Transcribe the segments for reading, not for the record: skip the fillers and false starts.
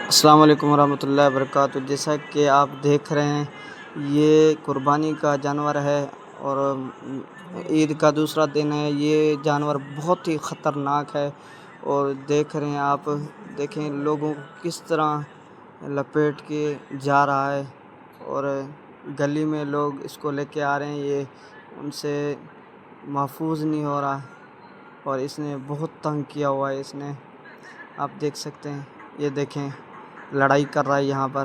السلام علیکم ورحمۃ اللہ وبرکاتہ۔ جیسا کہ آپ دیکھ رہے ہیں یہ قربانی کا جانور ہے اور عید کا دوسرا دن ہے۔ یہ جانور بہت ہی خطرناک ہے اور دیکھ رہے ہیں آپ، دیکھیں لوگوں کو کس طرح لپیٹ کے جا رہا ہے اور گلی میں لوگ اس کو لے کے آ رہے ہیں، یہ ان سے محفوظ نہیں ہو رہا اور اس نے بہت تنگ کیا ہوا ہے۔ اس نے، آپ دیکھ سکتے ہیں، یہ دیکھیں لڑائی کر رہا ہے یہاں پر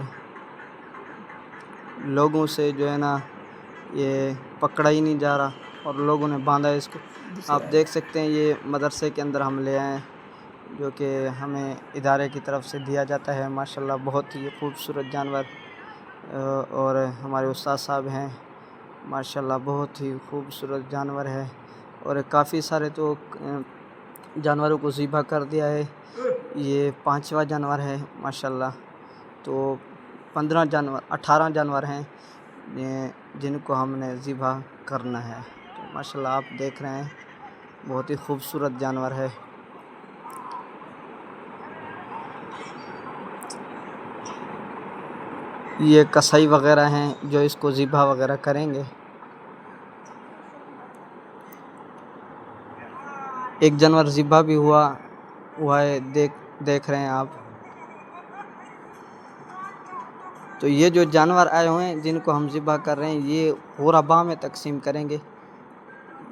لوگوں سے، جو ہے نا یہ پکڑا ہی نہیں جا رہا اور لوگوں نے باندھا ہے اس کو۔ آپ دیکھ سکتے ہیں یہ مدرسے کے اندر ہم لے آئے ہیں، جو کہ ہمیں ادارے کی طرف سے دیا جاتا ہے۔ ماشاءاللہ بہت ہی خوبصورت جانور، اور ہمارے استاد صاحب ہیں ماشاءاللہ، بہت ہی خوبصورت جانور ہے اور کافی سارے تو جانوروں کو ذبح کر دیا ہے۔ یہ 5واں جانور ہے ماشاءاللہ، تو 18 جانور ہیں جن کو ہم نے ذبح کرنا ہے۔ تو ماشاءاللہ آپ دیکھ رہے ہیں بہت ہی خوبصورت جانور ہے۔ یہ کسائی وغیرہ ہیں جو اس کو ذبح وغیرہ کریں گے۔ ایک جانور ذبح بھی ہوا ہے، دیکھ رہے ہیں آپ۔ تو یہ جو جانور آئے ہوئے ہیں جن کو ہم ذبح کر رہے ہیں، یہ غربا میں تقسیم کریں گے۔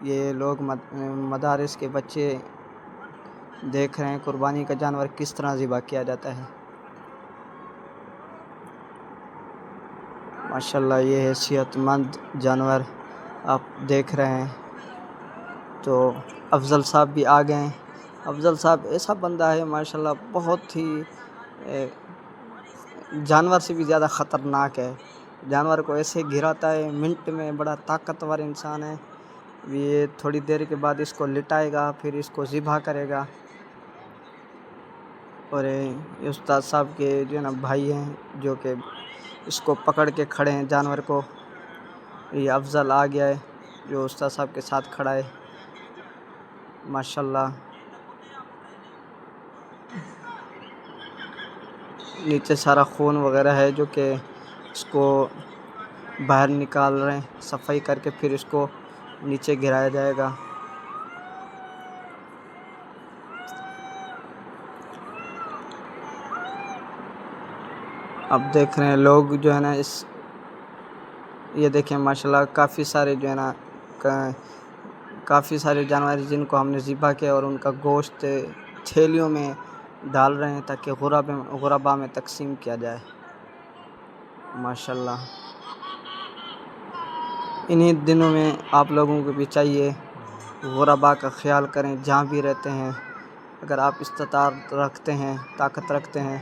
یہ لوگ مدارس کے بچے دیکھ رہے ہیں قربانی کا جانور کس طرح ذبح کیا جاتا ہے۔ ماشاءاللہ یہ ہے صحت مند جانور، آپ دیکھ رہے ہیں۔ تو افضل صاحب بھی آ گئے ہیں۔ افضل صاحب ایسا بندہ ہے ماشاءاللہ، بہت ہی جانور سے بھی زیادہ خطرناک ہے۔ جانور کو ایسے گراتا ہے منٹ میں، بڑا طاقتور انسان ہے۔ یہ تھوڑی دیر کے بعد اس کو لٹائے گا، پھر اس کو ذبح کرے گا۔ اور یہ استاد صاحب کے جو ہے نا بھائی ہیں جو کہ اس کو پکڑ کے کھڑے ہیں جانور کو۔ یہ افضل آ گیا ہے جو استاد صاحب کے ساتھ کھڑا ہے ماشاءاللہ۔ نیچے سارا خون وغیرہ ہے جو کہ اس کو باہر نکال رہے ہیں، صفائی کر کے پھر اس کو نیچے گرایا جائے گا۔ اب دیکھ رہے ہیں لوگ جو ہے نا یہ دیکھیں ماشاءاللہ کافی سارے جو ہے نا کافی سارے جانور جن کو ہم نے ذبح کیا اور ان کا گوشت تھیلیوں میں ڈال رہے ہیں تاکہ غربا میں تقسیم کیا جائے ماشاءاللہ۔ انہی دنوں میں آپ لوگوں کو بھی چاہیے غربا کا خیال کریں جہاں بھی رہتے ہیں۔ اگر آپ استطاعت رکھتے ہیں، طاقت رکھتے ہیں،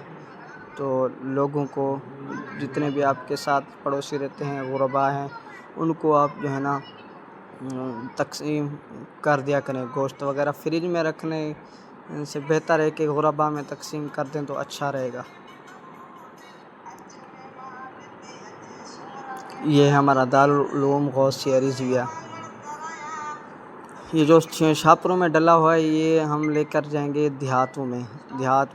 تو لوگوں کو، جتنے بھی آپ کے ساتھ پڑوسی رہتے ہیں غربا ہیں، ان کو آپ جو ہے نا تقسیم کر دیا کریں۔ گوشت وغیرہ فریج میں رکھنے سے بہتر ہے کہ غربا میں تقسیم کر دیں تو اچھا رہے گا۔ یہ ہمارا دارالعلوم غوثیہ رضویہ۔ یہ جو شاپروں میں ڈلا ہوا ہے یہ ہم لے کر جائیں گے دیہات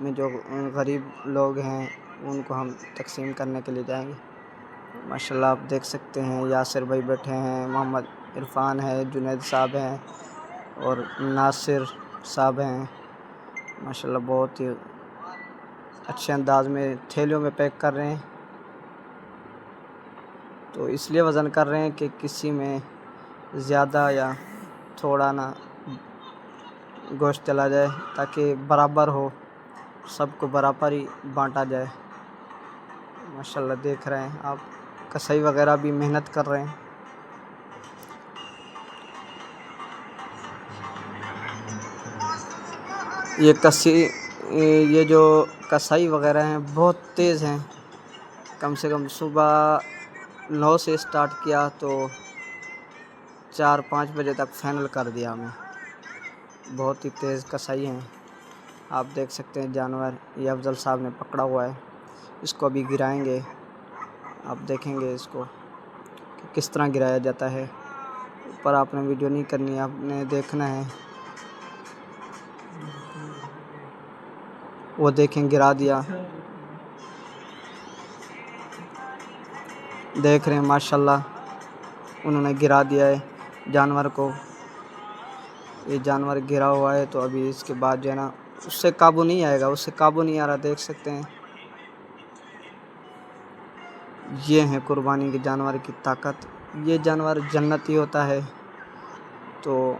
میں جو غریب لوگ ہیں ان کو ہم تقسیم کرنے کے لیے جائیں گے ماشاءاللہ۔ آپ دیکھ سکتے ہیں یاسر بھائی بیٹھے ہیں، محمد عرفان ہے، جنید صاحب ہیں اور ناصر صاحب ہیں ماشاءاللہ۔ بہت ہی اچھے انداز میں تھیلیوں میں پیک کر رہے ہیں، تو اس لیے وزن کر رہے ہیں کہ کسی میں زیادہ یا تھوڑا نہ گوشت چلا جائے، تاکہ برابر ہو، سب کو برابر ہی بانٹا جائے ماشاءاللہ۔ دیکھ رہے ہیں آپ کسائی وغیرہ بھی محنت کر رہے ہیں۔ یہ جو کسائی وغیرہ ہیں بہت تیز ہیں، کم سے کم صبح 9 سے سٹارٹ کیا تو 4-5 بجے تک فائنل کر دیا ہمیں۔ بہت ہی تیز کسائی ہیں، آپ دیکھ سکتے ہیں جانور۔ یہ افضل صاحب نے پکڑا ہوا ہے، اس کو ابھی گرائیں گے، آپ دیکھیں گے اس کو کہ کس طرح گرایا جاتا ہے۔ اوپر آپ نے ویڈیو نہیں کرنی، آپ نے دیکھنا ہے۔ وہ دیکھیں گرا دیا۔ देख रहे हैं माशाल्लाह उन्होंने गिरा दिया है जानवर को। ये जानवर गिरा हुआ है, तो अभी इसके बाद जो है ना उससे काबू नहीं आएगा, उससे काबू नहीं आ रहा। देख सकते हैं ये है कुर्बानी के जानवर की ताकत। ये जानवर जन्नती होता है, तो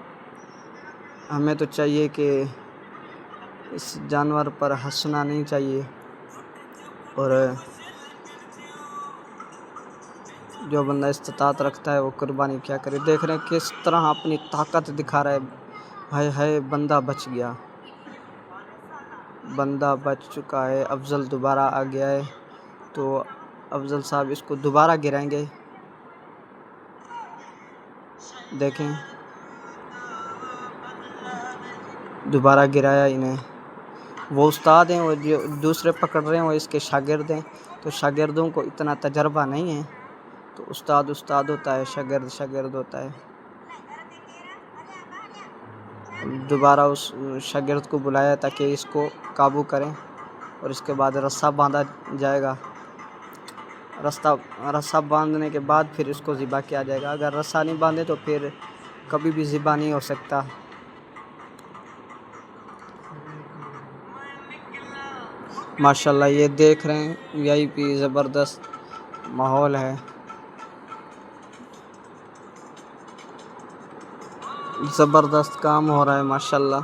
हमें तो चाहिए कि इस जानवर पर हंसना नहीं चाहिए और जो बंदा इस्तात रखता है वो कुर्बानी क्या करे। देख रहे हैं किस तरह अपनी ताकत दिखा रहा है। हाय बंदा बच गया, बंदा बच चुका है। अफजल दोबारा आ गया है, तो अफजल साहब इसको दोबारा गिराएंगे। देखें दोबारा गिराया इन्हें। वो उस्ताद हैं, वो जो दूसरे पकड़ रहे हैं वो इसके शागिर्द हैं, तो शागिर्दों को इतना तजर्बा नहीं है, तो उस्ताद उस्ताद होता है, शागिर्द शागिर्द होता है। दोबारा उस शागिर्द को बुलाया ताकि इसको काबू करें और इसके बाद रस्सा बांधा जाएगा। रस्सा बांधने के बाद फिर इसको ज़िबा किया जाएगा। अगर रस्सा नहीं बांधे तो फिर कभी भी ज़िबा नहीं हो सकता। माशाल्लाह ये देख रहे हैं VIP ज़बरदस्त माहौल है, ज़बरदस्त काम हो रहा है माशाल्लाह।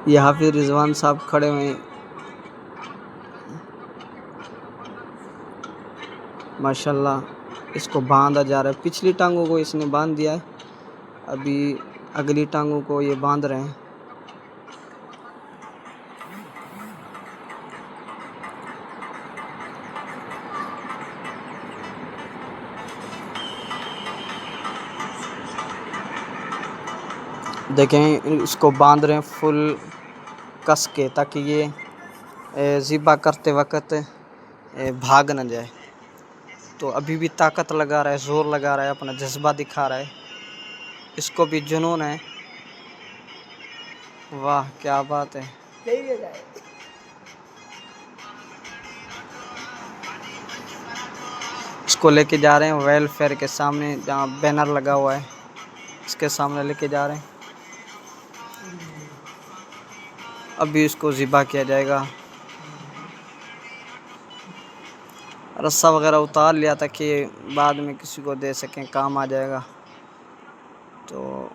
ये हाफिज़ रिजवान साहब खड़े हुए हैं माशाल्लाह। इसको बांधा जा रहा है, पिछली टांगों को इसने बांध दिया है, अभी अगली टांगों को ये बांध रहे हैं। देखें इसको बांध रहे हैं फुल कस के, ताकि ये ज़िबा करते वक्त भाग न जाए। तो अभी भी ताकत लगा रहा है, ज़ोर लगा रहा है, अपना जज्बा दिखा रहा है। इसको भी जुनून है। वाह क्या बात है। इसको लेके जा रहे हैं वेलफेयर के सामने, जहाँ बैनर लगा हुआ है इसके सामने लेके जा रहे हैं। अभी इसको ज़िबा किया जाएगा। रस्सा वगैरह उतार लिया ताकि बाद में किसी को दे सकें, काम आ जाएगा। तो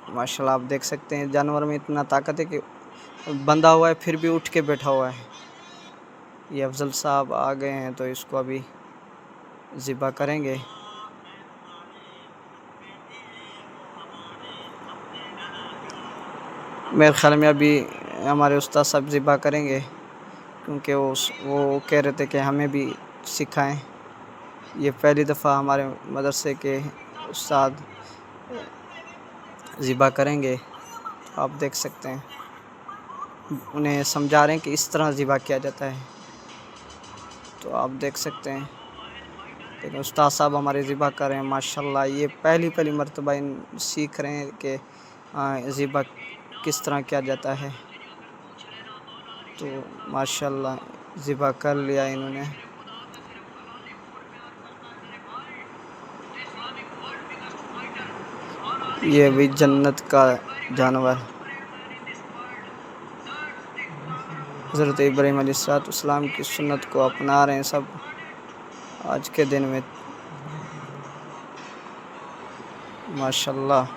माशाल्लाह आप देख सकते हैं जानवर में इतना ताकत है कि बंधा हुआ है फिर भी उठ के बैठा हुआ है। ये अफजल साहब आ गए हैं, तो इसको अभी ज़िबा करेंगे। मेरे ख्याल में अभी हमारे उस्ताद साहब ज़िबा करेंगे, क्योंकि वो कह रहे थे कि हमें भी सिखाएं। ये पहली दफ़ा हमारे मदरसे के उस्ताद ज़िबा करेंगे। आप देख सकते हैं उन्हें समझा रहे हैं कि इस तरह ज़िबा किया जाता है। तो आप देख सकते हैं लेकिन उस्ताद साहब हमारे ज़िबा कर रहे हैं माशाल्लाह। ये पहली मर्तबा सीख रहे हैं कि ज़िबा किस तरह किया जाता है। तो माशाल्लाह ज़िबा कर लिया इन्होंने। ये भी जन्नत का जानवर हज़रत इब्राहीम अलैहिस्सलाम की सुन्नत को अपना रहे हैं सब आज के दिन में माशाल्लाह।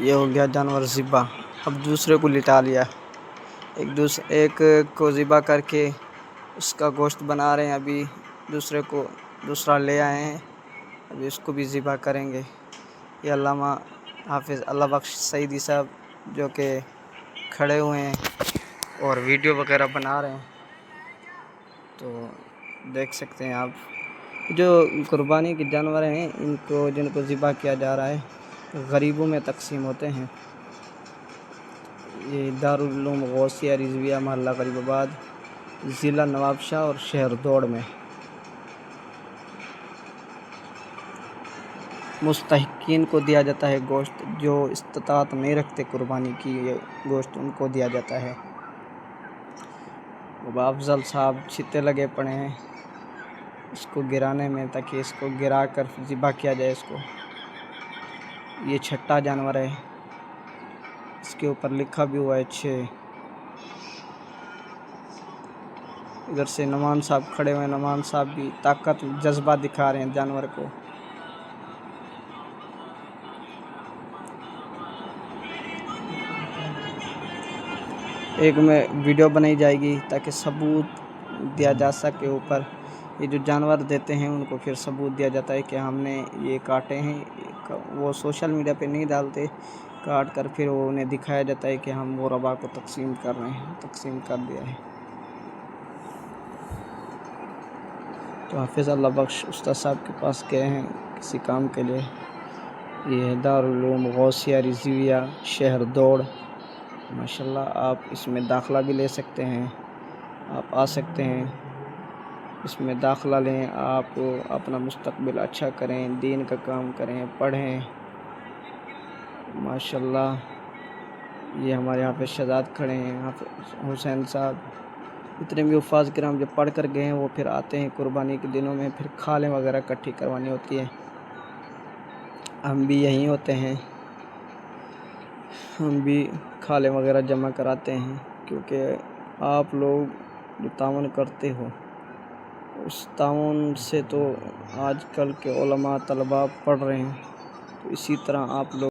ये हो गया जानवर ज़िबा। अब दूसरे को लिटा लिया, एक को ज़िबा करके उसका गोश्त बना रहे हैं। अभी दूसरा ले आए हैं, अभी इसको भी ज़िबा करेंगे। ये अल्लामा हाफिज़ अल्लाह बख्श सईदी साहब जो कि खड़े हुए हैं और वीडियो वगैरह बना रहे हैं। तो देख सकते हैं आप जो कुर्बानी के जानवर हैं इनको जिनको ज़िबा किया जा रहा है गरीबों में तकसीम होते हैं। ये दारुल उलूम गौसिया रिज़विया मोहल्ला गरीबाबाद, ज़िला नवाबशाह और शहर दौड़ में। मुस्तहिकीन को दिया जाता है गोश्त, जो इस्तिताअत नहीं रखते कुर्बानी की ये गोश्त उनको दिया जाता है। अब अफजल साहब छिते लगे पड़े हैं इसको गिराने में, ताकि इसको गिरा कर ज़िबा किया जाए इसको। ये छठा जानवर है, इसके ऊपर लिखा भी हुआ है 6। इधर से नमान साहब खड़े हुए हैं, नमान साहब भी ताकत जज्बा दिखा रहे हैं जानवर को। एक में वीडियो बनाई जाएगी ताकि सबूत दिया जा सके ऊपर। ये जो जानवर देते हैं उनको फिर सबूत दिया जाता है कि हमने ये काटे हैं। वो सोशल मीडिया पे नहीं डालते, काट कर फिर वो उन्हें दिखाया जाता है कि हम वो रबा को तकसीम कर रहे हैं, तकसीम कर दिया है। तो हाफिज़ अल्लाह बख्श उस्ताद साहब के पास गए हैं किसी काम के लिए। ये है दारुल उलूम गौसिया रिज़विया शहर दौड़। माशाल्लाह आप इसमें दाखिला भी ले सकते हैं, आप आ सकते हैं, इसमें दाखिला लें, आप अपना मुस्तकबिल अच्छा करें, दीन का काम करें, पढ़ें। माशाल्लाह ये हमारे यहाँ पे शहजाद खड़े हैं, यहाँ पे हुसैन साहब। इतने भी हुफ़ाज़ किराम जो पढ़ कर गए हैं वो फिर आते हैं कुर्बानी के दिनों में, फिर खालें वगैरह इकट्ठी करवानी होती है। हम भी यहीं होते हैं, हम भी खाले वगैरह जमा कराते हैं, क्योंकि आप लोग जो ताउन करते हो उस ताउन से तो आजकल के उलमा तलबा पढ़ रहे हैं। तो इसी तरह आप लोग